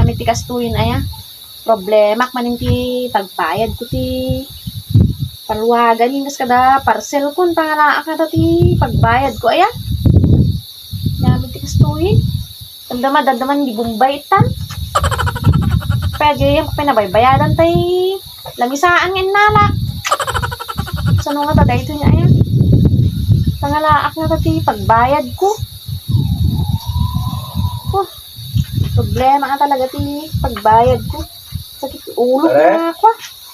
Nyamit ti kastuin aya. Problema manin ti pagbayad ko ti palwagan yung kada parcel ko pangalaak na ti pagbayad ko aya. Nyamit ti kastuin. Damdaman di bumbay itan. Pwede yung pinabaybayadan tay lamisaan nga nalak. Sano nga taday ito niya aya. Pangalaak na ti pagbayad ko. Problema nga talaga ti pagbayad ko. Sakit ulo ko Pare? na ako.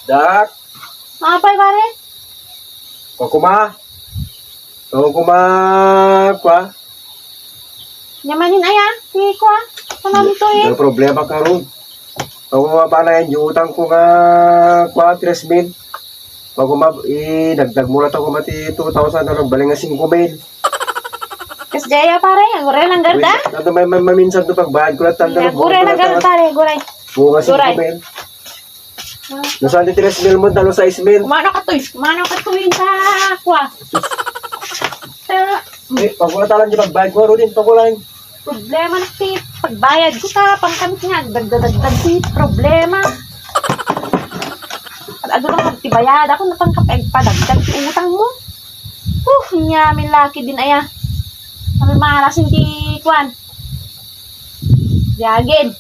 Dak, Mapay pare. Kokuma. Kwa. Nyamanin aya. Sige ko ah. Ano nito eh. May problema ka ron. Kokuma pa na yung utang ko nga kwa 3,000. Kokuma, dagdag mo na ito kumati 2,000 na baling nga 5,000. Kas jaya pare. Agure lang garda. Nado may maminsan ito pagbayad ko na tanda. Agure lang garda pare. Agure. Bunga Guray. 5,000. Nasaan di 3,000 mo, talo 6,000. Kumano ka to? Kumano ka to yung sa kwa? Pero Pagkulatalan di pagbayad ko rin, pagkulang. problema na si pagbayad ko ta. Pangkamit nga. Dagdag si problema. At ado lang magtibayad ako na pangkapeg pa. Dagdag si utang mo. Nyamin laki din aya. Sabi marasin ti kwan. Diagin.